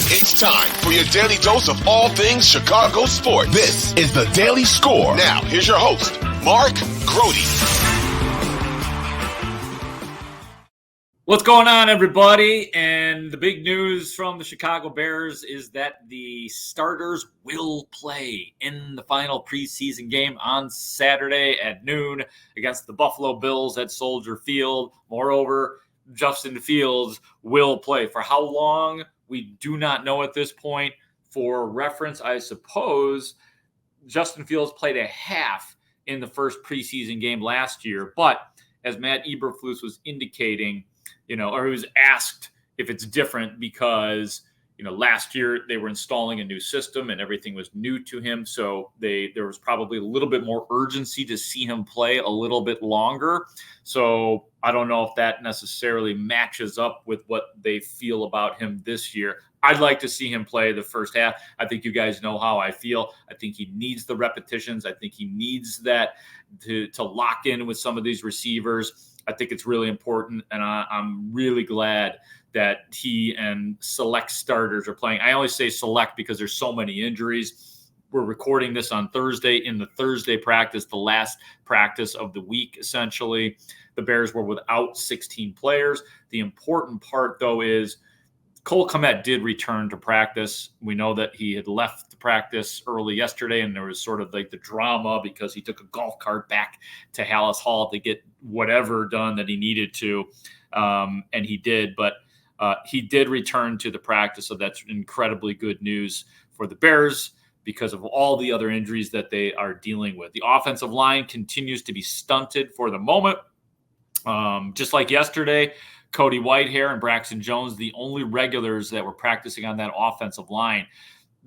It's time for your daily dose of all things Chicago sports. This is the Daily Score. Now, here's your host, Mark Grote. What's going on, everybody? And the big news from the Chicago Bears is that the starters will play in the final preseason game on Saturday at noon against the Buffalo Bills at Soldier Field. Moreover, Justin Fields will play. For how long, we do not know at this point. For reference, I suppose Justin Fields played a half in the first preseason game last year. But as Matt Eberflus was indicating, or he was asked if it's different because, last year they were installing a new system and everything was new to him. So there was probably a little bit more urgency to see him play a little bit longer. So I don't know if that necessarily matches up with what they feel about him this year. I'd like to see him play the first half. I think you guys know how I feel. I think he needs the repetitions. I think he needs that to lock in with some of these receivers. I think it's really important, and I'm really glad that he and select starters are playing. I always say select because there's so many injuries. We're recording this on Thursday. In the Thursday practice, the last practice of the week, essentially, the Bears were without 16 players. The important part, though, is Cole Kmet did return to practice. We know that he had left the practice early yesterday, and there was sort of like the drama because he took a golf cart back to Haugh to get whatever done that he needed to, and he did. But he did return to the practice, so that's incredibly good news for the Bears because of all the other injuries that they are dealing with. The offensive line continues to be stunted for the moment. Just like yesterday, Cody Whitehair and Braxton Jones, the only regulars that were practicing on that offensive line.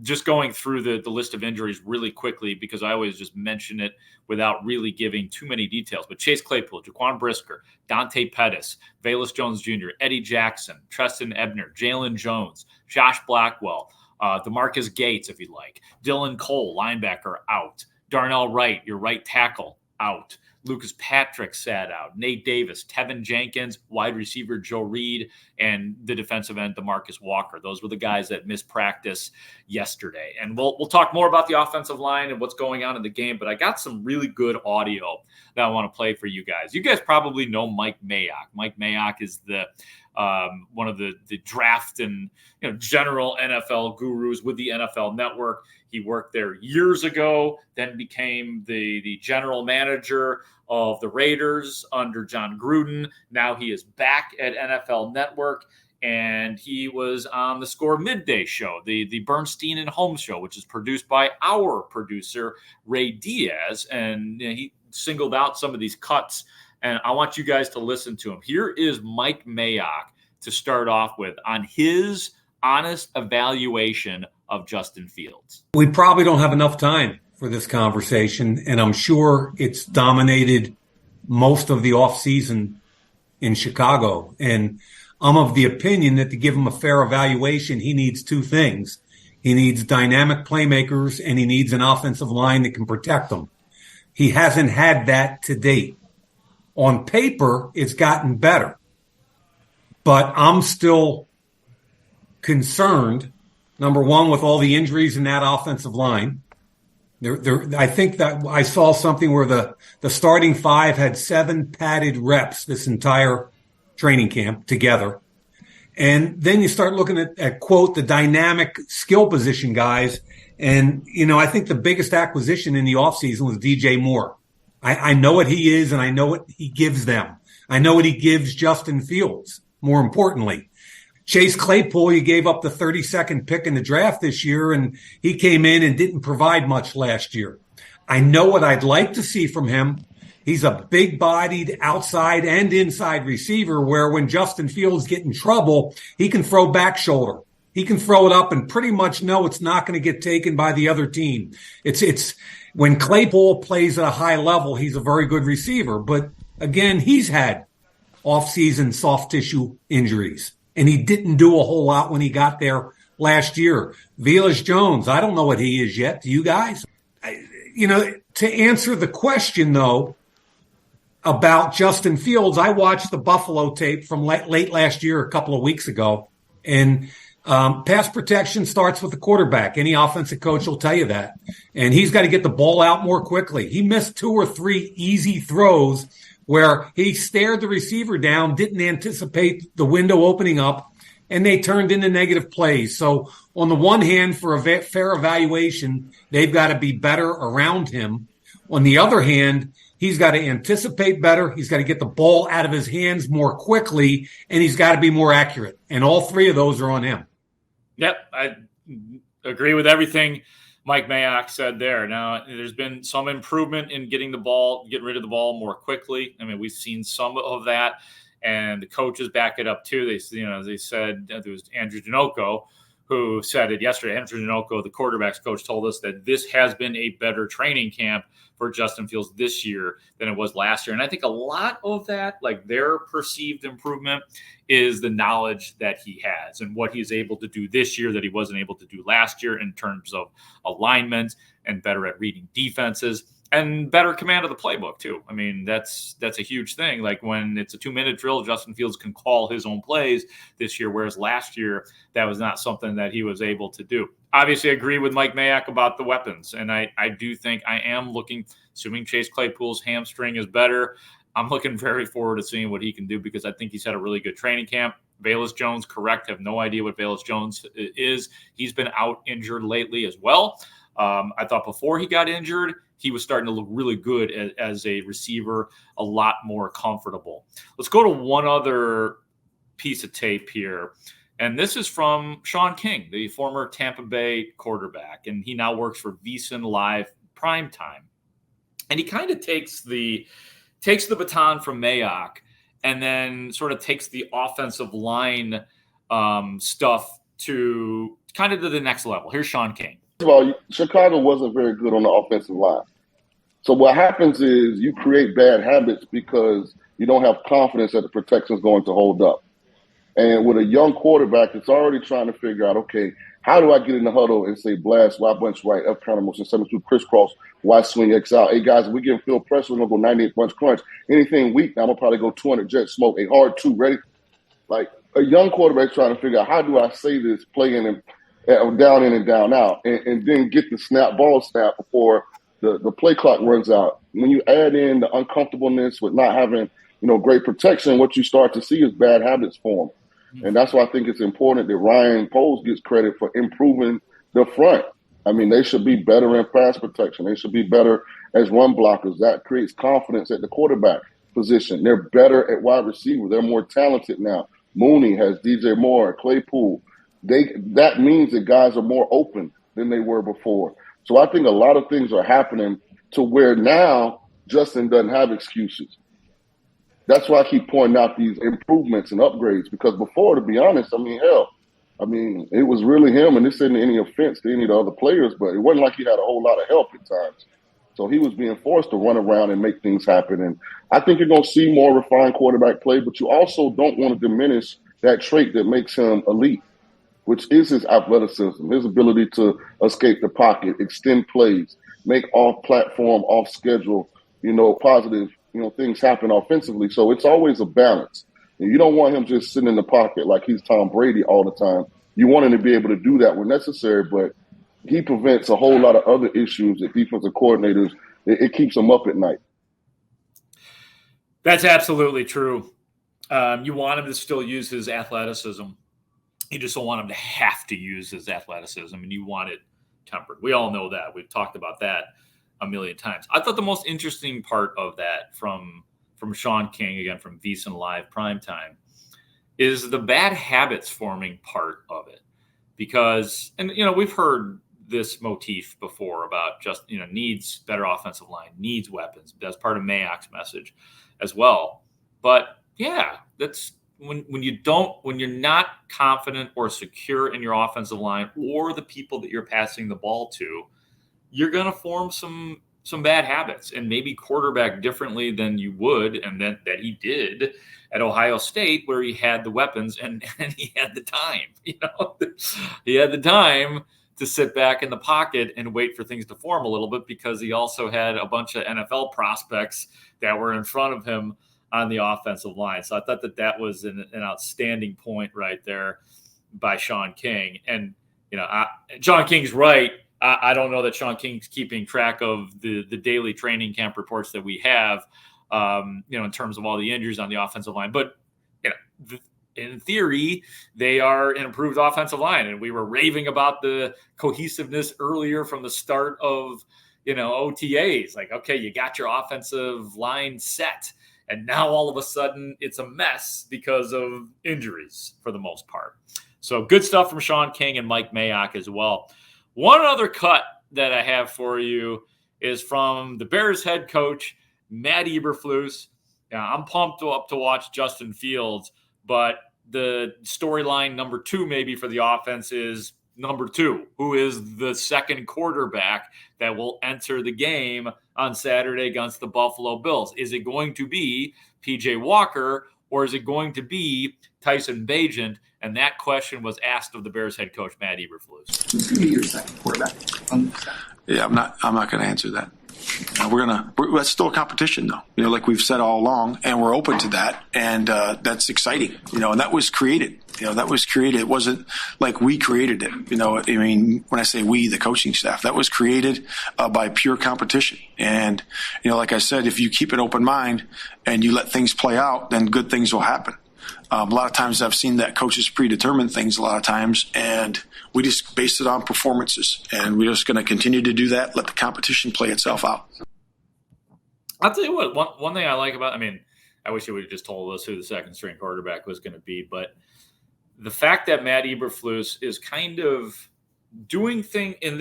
Just going through the list of injuries really quickly because I always just mention it without really giving too many details. But Chase Claypool, Jaquan Brisker, Dante Pettis, Velus Jones Jr., Eddie Jackson, Treston Ebner, Jalen Jones, Josh Blackwell, DeMarcus Gates, if you like, Dylan Cole, linebacker, out. Darnell Wright, your right tackle, out. Lucas Patrick sat out. Nate Davis, Tevin Jenkins, wide receiver Joe Reed, and the defensive end DeMarcus Walker. Those were the guys that missed practice yesterday. And we'll talk more about the offensive line and what's going on in the game, but I got some really good audio that I want to play for you guys. You guys probably know Mike Mayock. Mike Mayock is the one of the draft and general NFL gurus with the NFL Network. He worked there years ago, then became the general manager of the Raiders under John Gruden. Now he is back at NFL Network, and he was on the Score Midday show, the Bernstein and Holmes show, which is produced by our producer, Ray Diaz. And he singled out some of these cuts, and I want you guys to listen to him. Here is Mike Mayock to start off with on his honest evaluation of Justin Fields. We probably don't have enough time for this conversation, and I'm sure it's dominated most of the offseason in Chicago. And I'm of the opinion that to give him a fair evaluation, he needs two things. He needs dynamic playmakers, and he needs an offensive line that can protect him. He hasn't had that to date. On paper, it's gotten better. But I'm still concerned, number one, with all the injuries in that offensive line. I think that I saw something where the starting five had 7 padded reps this entire training camp together. And then you start looking at quote, the dynamic skill position guys. And, I think the biggest acquisition in the offseason was DJ Moore. I know what he is, and I know what he gives them. I know what he gives Justin Fields, more importantly. Chase Claypool, you gave up the 32nd pick in the draft this year, and he came in and didn't provide much last year. I know what I'd like to see from him. He's a big-bodied outside and inside receiver where when Justin Fields get in trouble, he can throw back shoulder. He can throw it up and pretty much know it's not going to get taken by the other team. It's when Claypool plays at a high level, he's a very good receiver. But again, he's had off-season soft tissue injuries, and he didn't do a whole lot when he got there last year. Velus Jones, I don't know what he is yet. Do you guys? To answer the question, though, about Justin Fields, I watched the Buffalo tape from late last year, a couple of weeks ago, and Pass protection starts with the quarterback. Any offensive coach will tell you that. And he's got to get the ball out more quickly. He missed 2 or 3 easy throws where he stared the receiver down, didn't anticipate the window opening up, and they turned into negative plays. So on the one hand, for a fair evaluation, they've got to be better around him. On the other hand, he's got to anticipate better. He's got to get the ball out of his hands more quickly, and he's got to be more accurate. And all 3 of those are on him. Yep, I agree with everything Mike Mayock said there. Now, there's been some improvement in getting rid of the ball more quickly. I mean, we've seen some of that, and the coaches back it up too. They said there was Andrew Janocko who said it yesterday. Andrew Janocko, the quarterback's coach, told us that this has been a better training camp for Justin Fields this year than it was last year. And I think a lot of that, like their perceived improvement, is the knowledge that he has and what he's able to do this year that he wasn't able to do last year in terms of alignment and better at reading defenses and better command of the playbook too. I mean, that's a huge thing. Like when it's a 2-minute drill, Justin Fields can call his own plays this year, whereas last year that was not something that he was able to do. Obviously, I agree with Mike Mayock about the weapons, and I do think I am looking, assuming Chase Claypool's hamstring is better, I'm looking very forward to seeing what he can do because I think he's had a really good training camp. Velus Jones, correct, have no idea what Velus Jones is. He's been out injured lately as well. I thought before he got injured, he was starting to look really good as a receiver, a lot more comfortable. Let's go to one other piece of tape here. And this is from Sean King, the former Tampa Bay quarterback, and he now works for VSiN Live Primetime. And he kind of takes the baton from Mayock and then sort of takes the offensive line stuff to kind of to the next level. Here's Sean King. First of all, Chicago wasn't very good on the offensive line. So what happens is you create bad habits because you don't have confidence that the protection is going to hold up. And with a young quarterback, it's already trying to figure out, okay, how do I get in the huddle and say blast, Y bunch right, up counter motion, 72 crisscross, Y swing X out. Hey, guys, if we get field pressure, we're going to go 98 bunch crunch. Anything weak, I'm going to probably go 200 jet smoke, a hard 2, ready? Like a young quarterback trying to figure out how do I say this, play in and down in and down out, and then get the ball snap before the play clock runs out. When you add in the uncomfortableness with not having, great protection, what you start to see is bad habits form. And that's why I think it's important that Ryan Poles gets credit for improving the front. I mean, they should be better in pass protection. They should be better as run blockers. That creates confidence at the quarterback position. They're better at wide receiver. They're more talented now. Mooney has DJ Moore, Claypool. That means that guys are more open than they were before. So I think a lot of things are happening to where now Justin doesn't have excuses. That's why I keep pointing out these improvements and upgrades, because before, to be honest, it was really him, and this isn't any offense to any of the other players, but it wasn't like he had a whole lot of help at times. So he was being forced to run around and make things happen. And I think you're going to see more refined quarterback play, but you also don't want to diminish that trait that makes him elite, which is his athleticism, his ability to escape the pocket, extend plays, make off-platform, off-schedule, positive, things happen offensively. So it's always a balance. And you don't want him just sitting in the pocket like he's Tom Brady all the time. You want him to be able to do that when necessary, but he prevents a whole lot of other issues that defensive coordinators, it keeps them up at night. That's absolutely true. You want him to still use his athleticism. You just don't want him to have to use his athleticism, and you want it tempered. We all know that. We've talked about that a million times. I thought the most interesting part of that from Sean King, again, from VSiN Live Primetime, is the bad habits forming part of it. Because, and we've heard this motif before about just, needs better offensive line, needs weapons. That's part of Mayock's message as well. But yeah, that's when you're not confident or secure in your offensive line or the people that you're passing the ball to, you're going to form some bad habits and maybe quarterback differently than you would, and that he did at Ohio State, where he had the weapons and he had the time. He had the time to sit back in the pocket and wait for things to form a little bit, because he also had a bunch of NFL prospects that were in front of him on the offensive line. So I thought that was an outstanding point right there. by Sean King. And, Sean King's right. I don't know that Sean King's keeping track of the daily training camp reports that we have, in terms of all the injuries on the offensive line. But, in theory, they are an improved offensive line. And we were raving about the cohesiveness earlier from the start of, OTAs. Like, okay, you got your offensive line set. And now all of a sudden it's a mess because of injuries for the most part. So good stuff from Sean King and Mike Mayock as well. One other cut that I have for you is from the Bears head coach, Matt Eberflus. Now, I'm pumped up to watch Justin Fields, but the storyline number 2 maybe for the offense is number 2, who is the second quarterback that will enter the game on Saturday against the Buffalo Bills. Is it going to be PJ Walker or is it going to be Tyson Bagent? And that question was asked of the Bears head coach, Matt Eberflus. Who's going to be your second quarterback? Yeah, I'm not going to answer that. That's still a competition, though. Like we've said all along, and we're open to that, and that's exciting. And that was created. It wasn't like we created it. When I say we, the coaching staff, that was created by pure competition. And like I said, if you keep an open mind and you let things play out, then good things will happen. A lot of times I've seen that coaches predetermine things a lot of times, and we just based it on performances. And we're just going to continue to do that, let the competition play itself out. I'll tell you what, one thing I like about, I wish you would have just told us who the second string quarterback was going to be, but the fact that Matt Eberflus is kind of doing things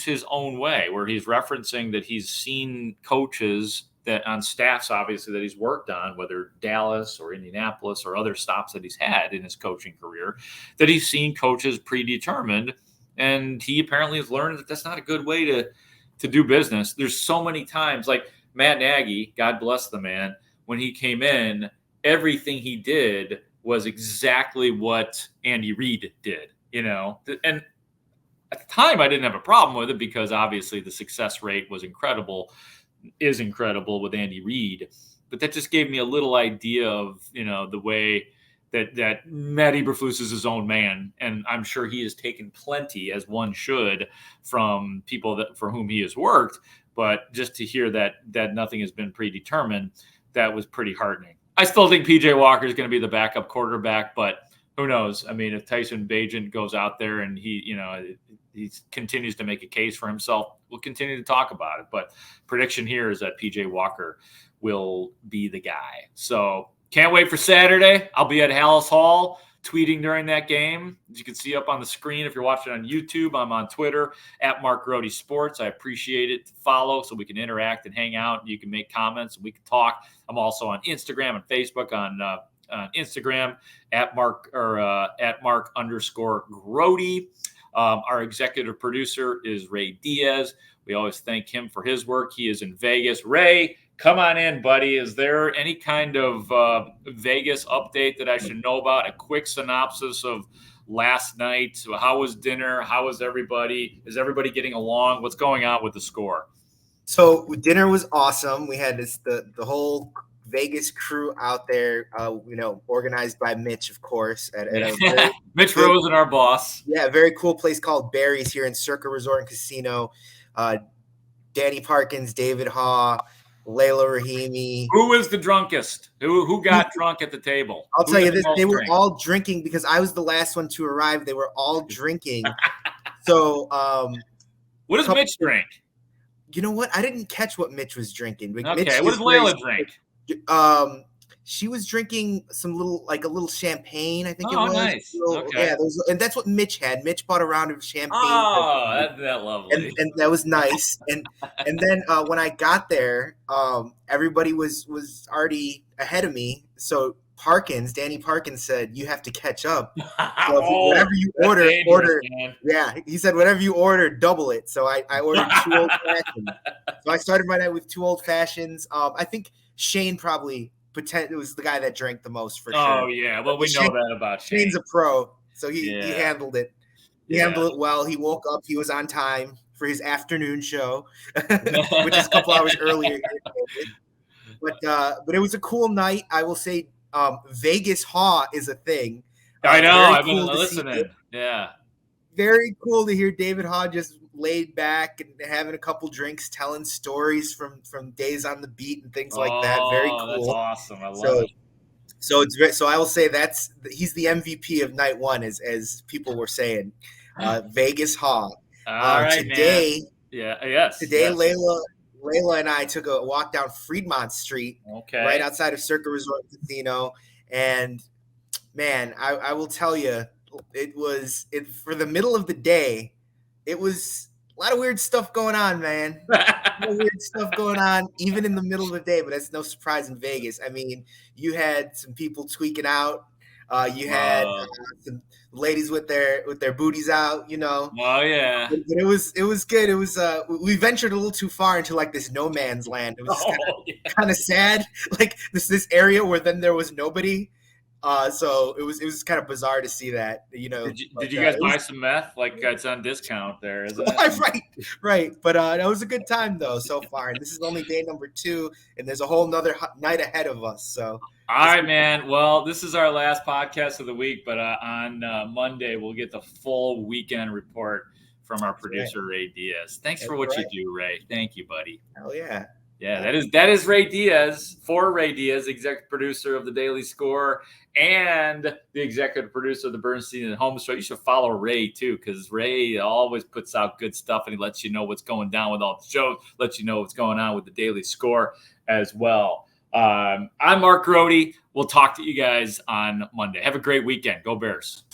his own way, where he's referencing that he's seen coaches that on staffs, obviously, that he's worked on, whether Dallas or Indianapolis or other stops that he's had in his coaching career, that he's seen coaches predetermined. And he apparently has learned that that's not a good way to do business. There's so many times, like Matt Nagy, God bless the man, when he came in, everything he did was exactly what Andy Reid did, And at the time, I didn't have a problem with it because obviously the success rate is incredible with Andy Reid. But that just gave me a little idea of, the way that Matt Eberflus is his own man. And I'm sure he has taken plenty, as one should, from people for whom he has worked. But just to hear that nothing has been predetermined, that was pretty heartening. I still think PJ Walker is going to be the backup quarterback, but who knows? If Tyson Bagent goes out there and he continues to make a case for himself, we'll continue to talk about it. But prediction here is that PJ Walker will be the guy. So can't wait for Saturday. I'll be at Haugh tweeting during that game. As you can see up on the screen, if you're watching on YouTube, I'm on Twitter at Mark Grote Sports. I appreciate it. Follow so we can interact and hang out. You can make comments and we can talk. I'm also on Instagram and Facebook. On Instagram at Mark_Grote. Our executive producer is Ray Diaz. We always thank him for his work. He is in Vegas. Ray, come on in, buddy. Is there any kind of Vegas update that I should know about? A quick synopsis of last night. How was dinner? How was everybody? Is everybody getting along? What's going on with the score? So dinner was awesome. We had the whole Vegas crew out there, organized by Mitch, of course. At a Mitch Rosen, our boss. Yeah, a very cool place called Barry's here in Circa Resort and Casino. Danny Parkins, David Haugh, Layla Rahimi. Who was the drunkest? Who got drunk at the table? I'll tell you this. They were all drinking because I was the last one to arrive. They were all drinking. So what does Mitch drink? You know what? I didn't catch what Mitch was drinking. Okay, Mitch what does Layla drink? She was drinking a little champagne, I think it was. Nice. Okay. Yeah, and that's what Mitch had. Mitch bought a round of champagne. Oh, that's lovely. And that was nice. And then when I got there, everybody was already ahead of me. So Danny Parkins said, "You have to catch up. So whatever you order, man. Yeah." He said, "Whatever you order, double it." So I ordered 2 old fashions. So I started my night with 2 old fashions. I think Shane probably was the guy that drank the most for sure. Oh yeah, well we know that about Shane. Shane's a pro, so he handled it. He handled it well. He woke up. He was on time for his afternoon show, which is a couple hours earlier. But it was a cool night. I will say, Vegas Haugh is a thing. I know. Very I've been cool to see listening. it. Yeah. Very cool to hear David Haugh just laid back and having a couple drinks, telling stories from days on the beat and things like that. Very cool. That's awesome. I love it. So it's very, so I will say he's the MVP of night one, as people were saying. Vegas Haugh. All right, today, man. Yeah. Yes. Today, yes. Layla and I took a walk down Fremont Street, right outside of Circa Resort Casino, and man, I will tell you, for the middle of the day, it was a lot of weird stuff going on, man. A lot of weird stuff going on, even in the middle of the day, but that's no surprise in Vegas. I mean, you had some people tweaking out. You had some ladies with their booties out, you know. Oh yeah. But it was good. It was we ventured a little too far into like this no man's land. It was kind of sad, like this area where then there was nobody. So it was kind of bizarre to see that, you know. Did you guys buy some meth? Like it's on discount there, isn't it? Right. But it was a good time though so far. And this is only day number 2, and there's a whole nother night ahead of us. So. All right, man. Well, this is our last podcast of the week, but on Monday we'll get the full weekend report from our producer Ray Diaz. Thanks for what you do, Ray. Thank you, buddy. Hell yeah. Yeah, that is Ray Diaz, executive producer of the Daily Score and the executive producer of the Bernstein and Holmes show. You should follow Ray too, because Ray always puts out good stuff and he lets you know what's going down with all the shows, lets you know what's going on with the Daily Score as well. I'm Mark Grote. We'll talk to you guys on Monday. Have a great weekend. Go Bears.